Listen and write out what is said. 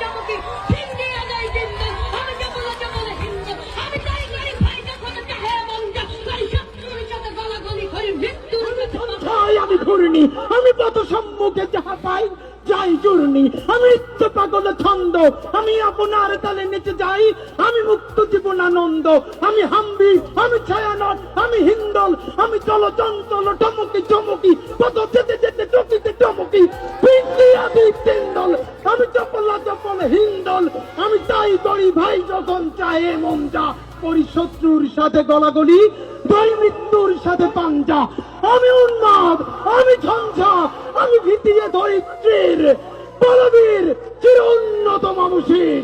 চমকি সিন্ধিয়া যাই জিন্দল আমি বলে হিন্দু আমি তাই করি ভাই যখন চাহে মন যা করি শত্রুর সাথে গলাগলি করি মৃত্যুর ছাই আমি ঘূর্ণি আমি পথ সম্মুখে যাহা পাই যাই চূর্ণি আমি ইচ্ছে পাগল ছন্দ আমি আপনার তালে নেচে যাই আমি মুক্ত জীবন আনন্দ আমি হাম্বি আমি ছায়ানট আমি হিন্দল আমি চল চঞ্চল টমকি চমকি পথ যেতে যেতে চকিতে টমকি পিন্ডিয়া তিন্দল আমি চপলা চপল হিন্দল আমি তাই করি ভাই যখন চাহে মন যা করি শত্রুর সাথে গলাগলি দই মৃত্যুর সাথে পাঞ্জা আমি উন্মাদ আমি ঝঞ্ঝা আমি ভীতিয়ে ধরিত্রীর বলবীর চির উন্নত মানুষের